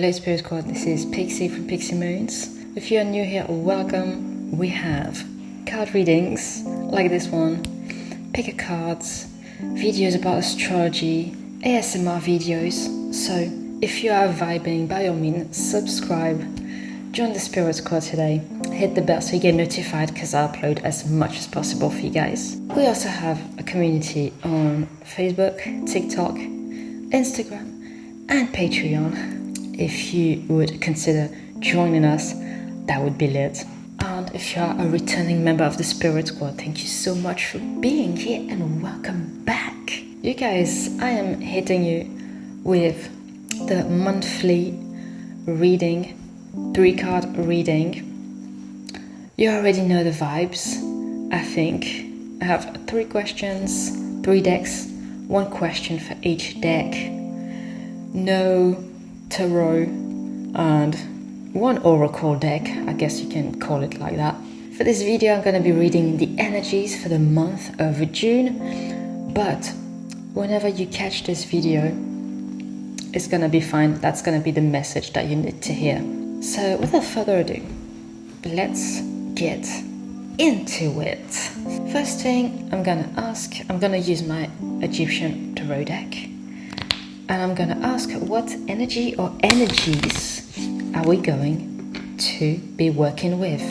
Hello Spirit Squad, this is Pixie from Pixie Moons. If you are new here, welcome. We have card readings like this one, pick a cards, videos about astrology, ASMR videos. So if you are vibing, by all means, subscribe, join the Spirit Squad today, hit the bell so you get notified because I upload as much as possible for you guys. We also have a community on Facebook, TikTok, Instagram and Patreon. If you would consider joining us, that would be lit. And if you are a returning member of the Spirit Squad, thank you so much for being here and welcome back. You guys, I am hitting you with the monthly reading, 3-card reading. You already know the vibes, I think. I have 3 questions, 3 decks, 1 question for each deck. No tarot and 1 oracle deck, I guess you can call it like that. For this video I'm going to be reading the energies for the month of June, but whenever you catch this video it's going to be fine. That's going to be the message that you need to hear. So without further ado, let's get into it. First thing I'm going to use my Egyptian tarot deck. And I'm going to ask what energy or energies are we going to be working with.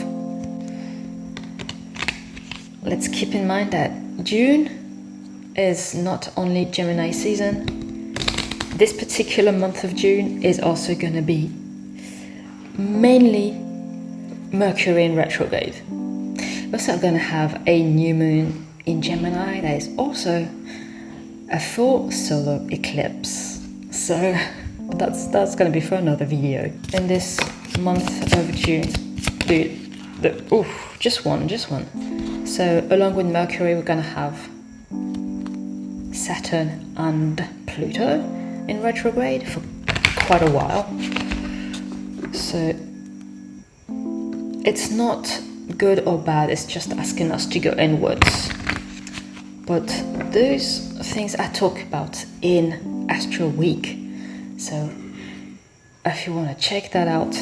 Let's keep in mind that June is not only Gemini season. This particular month of June is also going to be mainly Mercury in retrograde. We're also going to have a new moon in Gemini that is also a full solar eclipse. So that's gonna be for another video. In this month of June, just one. So along with Mercury, we're gonna have Saturn and Pluto in retrograde for quite a while. So it's not good or bad, it's just asking us to go inwards. But those things I talk about in Astro Week. So if you want to check that out,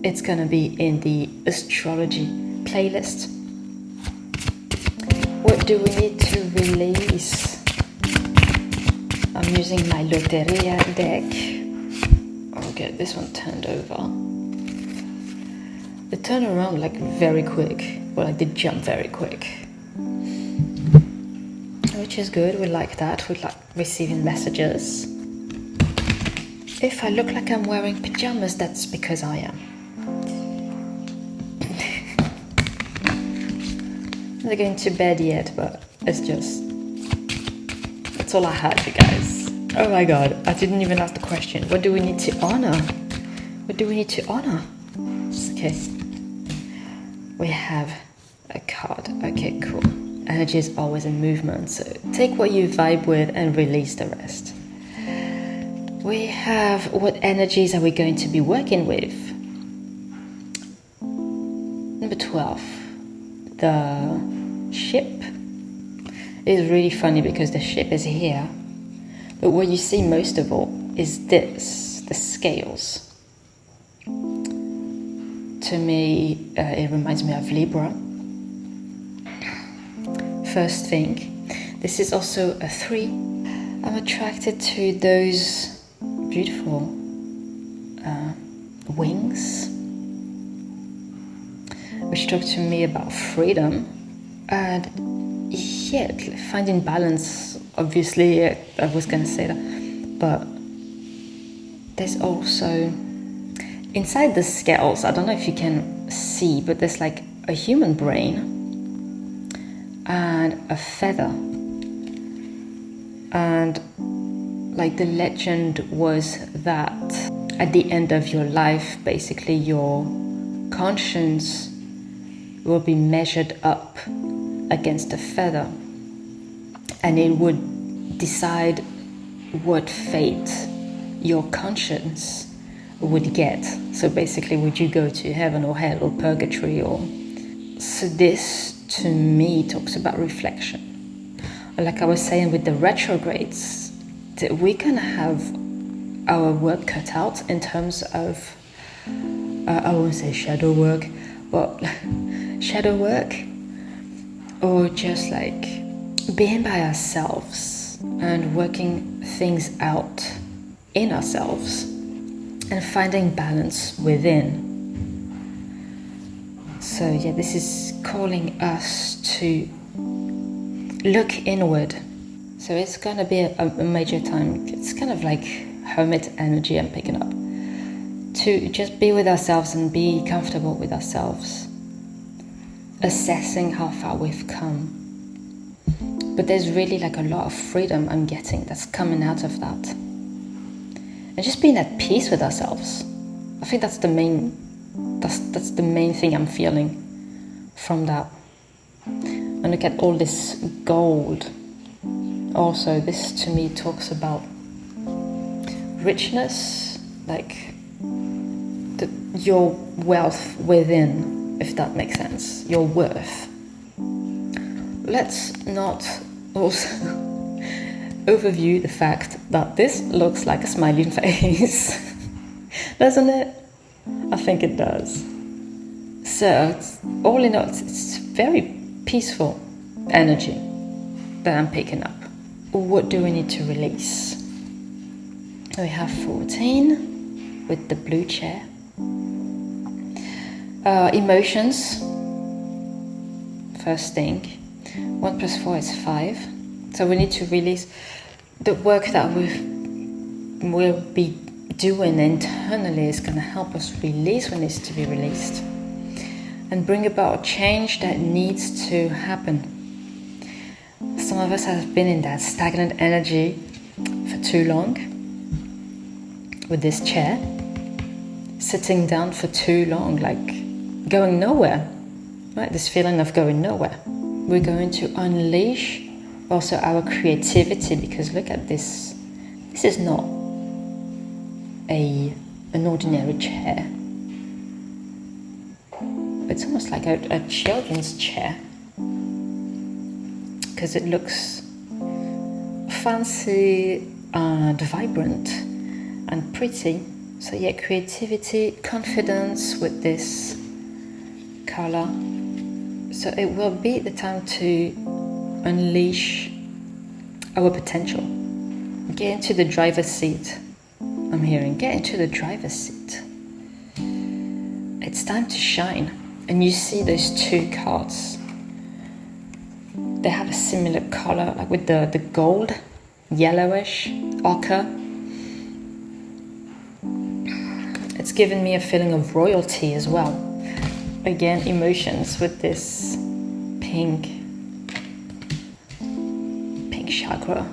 it's going to be in the astrology playlist. What do we need to release? I'm using my Loteria deck. I'll get this one turned over. They turn around like very quick, or like they jump very quick. Which is good, we like that, we like receiving messages. If I look like I'm wearing pajamas, that's because I am. I'm not going to bed yet, but it's just... that's all I had, you guys. Oh my god, I didn't even ask the question. What do we need to honor? What do we need to honor? Okay. We have a card. Okay, cool. Energy is always in movement, so take what you vibe with and release the rest. We have what energies are we going to be working with? Number 12, the ship. It is really funny because the ship is here, but what you see most of all is this, the scales. To me, it reminds me of Libra. First thing, this is also a 3. I'm attracted to those beautiful wings, which talk to me about freedom and yet finding balance. Obviously, I was going to say that, but there's also inside the scales, I don't know if you can see, but there's like a human brain and a feather, and like the legend was that at the end of your life, basically your conscience will be measured up against a feather and it would decide what fate your conscience would get. So basically, would you go to heaven or hell or purgatory? Or so this to me talks about reflection. Like I was saying with the retrogrades, we're gonna have our work cut out in terms of, I won't say shadow work, but shadow work, or just like being by ourselves and working things out in ourselves and finding balance within. So yeah, this is calling us to look inward. So it's gonna be a major time. It's kind of like hermit energy I'm picking up, to just be with ourselves and be comfortable with ourselves, assessing how far we've come. But there's really like a lot of freedom I'm getting that's coming out of that, and just being at peace with ourselves. I think that's the main thing I'm feeling from that. And look at all this gold. Also, this to me talks about richness, like your wealth within, if that makes sense, your worth. Let's not also overview the fact that this looks like a smiling face. Doesn't it? I think it does. So, all in all, it's very peaceful energy that I'm picking up. What do we need to release? We have 14 with the blue chair. Emotions, first thing. 1 + 4 is 5. So we need to release the work that we'll be doing internally is going to help us release what needs to be released and bring about change that needs to happen. Some of us have been in that stagnant energy for too long with this chair, sitting down for too long, like going nowhere, right? This feeling of going nowhere. We're going to unleash also our creativity, because look at this. This is not an ordinary chair. It's almost like a children's chair, because it looks fancy and vibrant and pretty. So yeah, creativity, confidence with this color. So it will be the time to unleash our potential. Get into the driver's seat. I'm hearing, get into the driver's seat. It's time to shine. And you see those two cards. They have a similar color, like with the gold, yellowish, ochre. It's given me a feeling of royalty as well. Again, emotions with this pink chakra.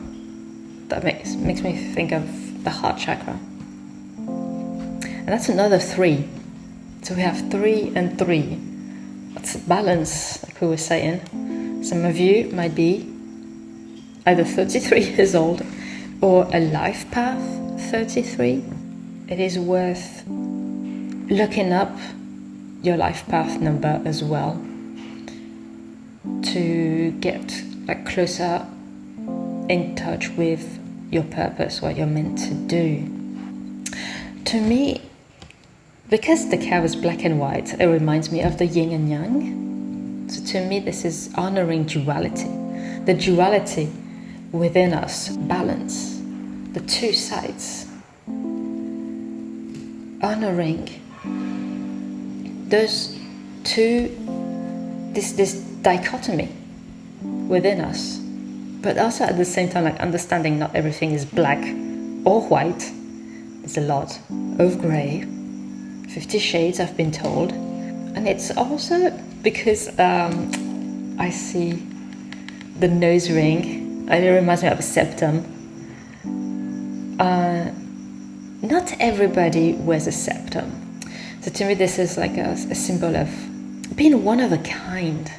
That makes me think of the heart chakra. And that's another 3. So we have 3 and 3. That's balance, like we were saying. Some of you might be either 33 years old or a life path 33. It is worth looking up your life path number as well to get like closer in touch with your purpose, what you're meant to do. To me, because the cow is black and white, it reminds me of the yin and yang. So to me, this is honoring duality. The duality within us, balance, the two sides. Honoring those two, this dichotomy within us. But also at the same time, like understanding not everything is black or white. There's a lot of grey. 50 Shades, I've been told. And it's also because I see the nose ring, and it reminds me of a septum. Not everybody wears a septum. So to me, this is like a symbol of being one of a kind.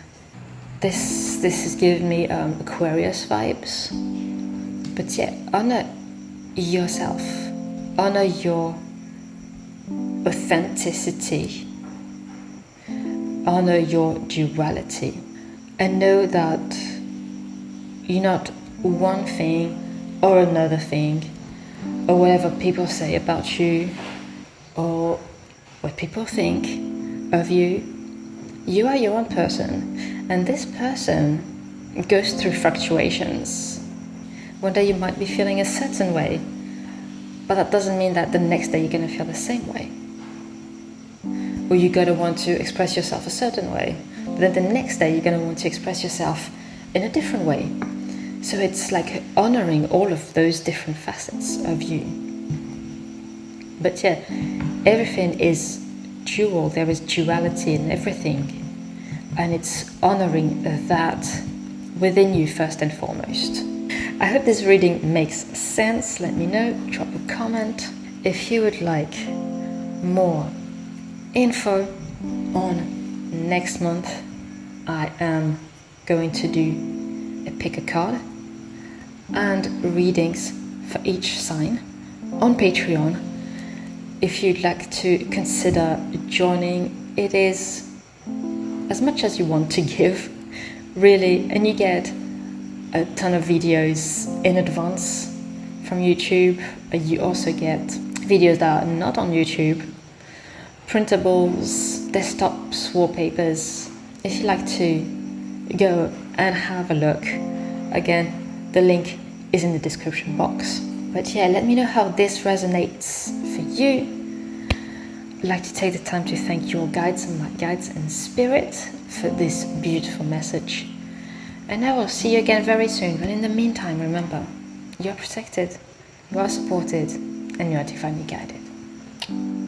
This has given me Aquarius vibes. But yeah, honor yourself. Honor your authenticity. Honor your duality. And know that you're not one thing or another thing. or whatever people say about you, or what people think of you. You are your own person, and this person goes through fluctuations. One day you might be feeling a certain way, but that doesn't mean that the next day you're going to feel the same way. Or you're going to want to express yourself a certain way, but then the next day you're going to want to express yourself in a different way. So it's like honoring all of those different facets of you. But yeah, everything is dual, there is duality in everything. And it's honoring that within you first and foremost. I hope this reading makes sense. Let me know, drop a comment. If you would like more info on next month, I am going to do a pick a card and readings for each sign on Patreon. If you'd like to consider joining, it is as much as you want to give, really, and you get a ton of videos in advance from YouTube. You also get videos that are not on YouTube, printables, desktops, wallpapers. If you'd like to go and have a look, again, the link is in the description box. But yeah, let me know how this resonates for you. I'd like to take the time to thank your guides and my guides and spirit for this beautiful message. And I will see you again very soon. But in the meantime, remember, you are protected, you are supported, and you are divinely guided.